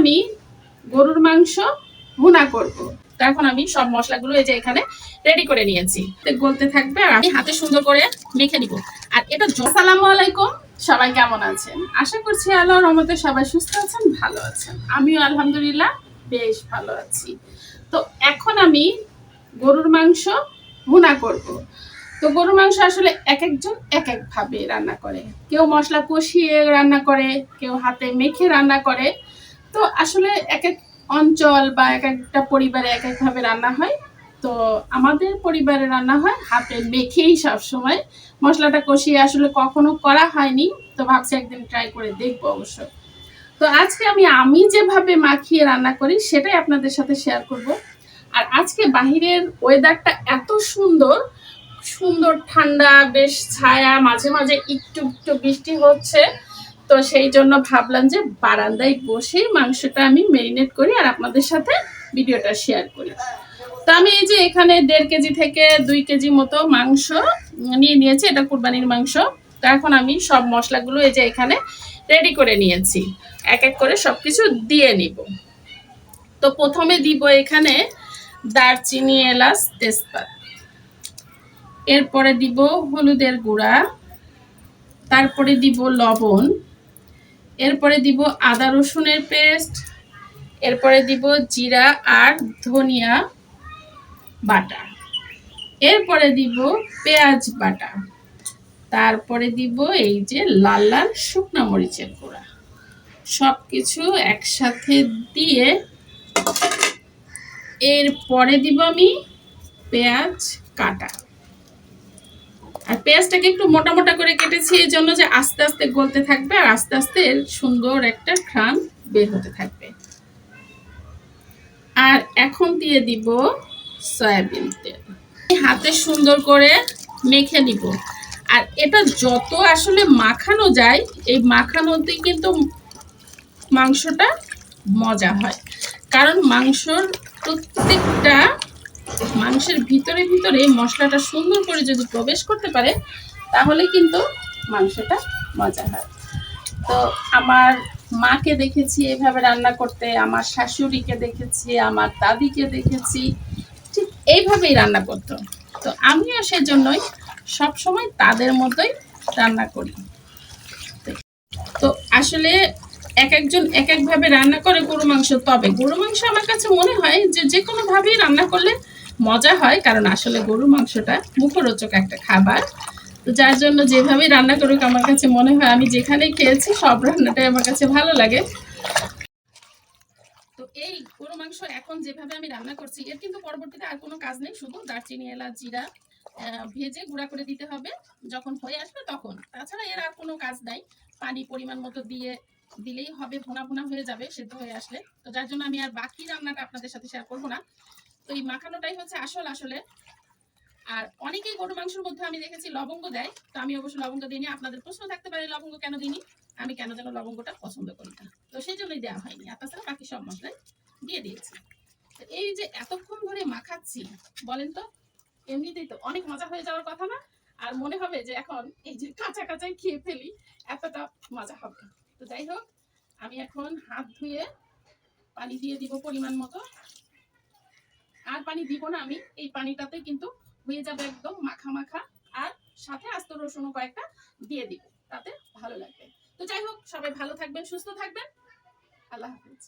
আমি গরুর মাংস ভুনা করব। তো এখন আমি সব মশলাগুলো এই যে এখানে রেডি করে নিয়েছি, গলতে থাকবে আর আমি হাতে সুন্দর করে মেখে নিব। আর এটা আসসালামু আলাইকুম, সবাই কেমন আছেন? আশা করছি আল্লাহর রহমতে সবাই সুস্থ আছেন, ভালো আছেন। আমিও আলহামদুলিল্লাহ বেশ ভালো আছি। তো এখন আমি গরুর মাংস ভুনা করব। তো গরুর মাংস আসলে এক একজন এক এক ভাবে রান্না করে, কেউ মশলা কষিয়ে রান্না করে, কেউ হাতে মেখে রান্না করে। তো আসলে এক এক অঞ্চল বা এক একটা পরিবারে এক এক ভাবে রান্না হয়। তো আমাদের পরিবারে রান্না হয় হাতে মেখেই, সবসময় মশলাটা কষিয়ে আসলে কখনো করা হয়নি। তো ভাবছি একদিন ট্রাই করে দেখবো অবশ্য। তো আজকে আমি যেভাবে মাখিয়ে রান্না করি সেটাই আপনাদের সাথে শেয়ার করব। আর আজকে বাহিরের ওয়েদারটা এত সুন্দর সুন্দর, ঠান্ডা, বেশ ছায়া, মাঝে মাঝে একটু একটু বৃষ্টি হচ্ছে। তো সেই জন্য ভাবলাম যে বারান্দায় বসে মাংসটা আমি ম্যারিনেট করি আর আপনাদের সাথে ভিডিওটা শেয়ার করি। তো আমি এই যে এখানে 1.5 কেজি থেকে 2 কেজি মতো মাংস নিয়ে নিয়েছি, এটা কুরবানির মাংস। তো এখন আমি সব মশলাগুলো এই যে এখানে রেডি করে নিয়েছি, এক এক করে সবকিছু দিয়ে নিব। তো প্রথমে দিব এখানে দারচিনি, এলাচ, তেজপাত। এরপরে দিব হলুদের গুঁড়া, তারপরে দিব লবণ, এরপরে দিব আদা রসুনের পেস্ট, এরপরে দিব জিরা আর ধনিয়া বাটা, এরপরে দিব পেঁয়াজ বাটা, তারপরে দিব এই যে লাল লাল শুকনা মরিচের গুঁড়া। সব কিছু একসাথে দিয়ে এরপরে দিব আমি পেঁয়াজ কাটা। আর পেঁয়াজটাকে একটু মোটা মোটা করে কেটেছি এই জন্য যে আস্তে আস্তে গলতে থাকবে আর আস্তে আস্তে এর সুন্দর একটা ঘ্রাণ বের হতে থাকবে। আর এখন দিয়ে দিব সয়াবিন তেল, হাতে সুন্দর করে মেখে নিব। আর এটা যত আসলে মাখানো যায়, এই মাখানোতেই কিন্তু মাংসটা মজা হয়। কারণ মাংসের ভিতরে ভিতরে মশলাটা সুন্দর করে যদি প্রবেশ করতে পারে তাহলে কিন্তু মাংসটা মজা হয়। তো আমার মাকে দেখেছি এভাবে রান্না করতে, আমার শাশুড়িকে দেখেছি, আমার দাদিকে দেখেছি ঠিক এইভাবেই রান্না করতো। তো আমিও সেজন্যই সবসময় তাদের মতোই রান্না করি। তো আসলে এক একজন এক একভাবে রান্না করে গরু মাংস। তবে গরু মাংস আমার কাছে মনে হয় যে যে কোনোভাবেই রান্না করলে মজা হয়, কারণ আসলে গরু মাংসটা মুখরোচক একটা খাবার। তো যার জন্য যেভাবেই রান্না করুক আমার কাছে মনে হয়, আমি যেখানে খেয়েছি সব রান্নাটাই আমার কাছে ভালো লাগে। তো এই গরু মাংস এখন যেভাবে আমি রান্না করছি এর কিন্তু পরবর্তীতে আর কোনো কাজ নেই, শুধু দারচিনি, এলাচ, জিরা ভেজে গুঁড়া করে দিতে হবে যখন হয়ে আসবে তখন। তাছাড়া এর আর কোনো কাজ নাই। পানি পরিমাণ মতো দিয়ে দিলেই হবে, ভুনা ভুনা হয়ে যাবে সেদ্ধ হয়ে আসলে। তো যার জন্য আমি আর বাকি রান্নাটা আপনাদের সাথে শেয়ার করবো না। তো এই মাখানোটাই হচ্ছে আসলে। আর অনেকেই গরু মাংসের মধ্যে আমি দেখেছি লবঙ্গ দেয়, তো আমি অবশ্য লবঙ্গ দিইনি। আপনাদের প্রশ্ন থাকতে পারে লবঙ্গ কেন দিইনি। আমি কেন যেন লবঙ্গটা পছন্দ করি না, তো সেই জন্যই দেওয়া হয়নি। আর তাছাড়া বাকি সব মশলাই দিয়ে দিয়েছি। তো এই যে এতক্ষণ ধরে মাখাচ্ছি, বলেন তো এমনিতেই তো অনেক মজা হয়ে যাওয়ার কথা না? আর মনে হবে যে এখন এই যে কাঁচা কাঁচাই খেয়ে ফেলি, এতটা মজা হবে। তো যাই হোক, আমি এখন হাত ধুয়ে পানি দিয়ে দিব পরিমাণ মতো। আর পানি দিব না আমি, এই পানিটাতে কিন্তু হয়ে যাবে একদম মাখা মাখা। আর সাথে আস্ত রসুনও কয়েকটা দিয়ে দিব, তাতে ভালো লাগবে। তো যাই হোক, সবাই ভালো থাকবেন, সুস্থ থাকবেন। আল্লাহ হাফিজ।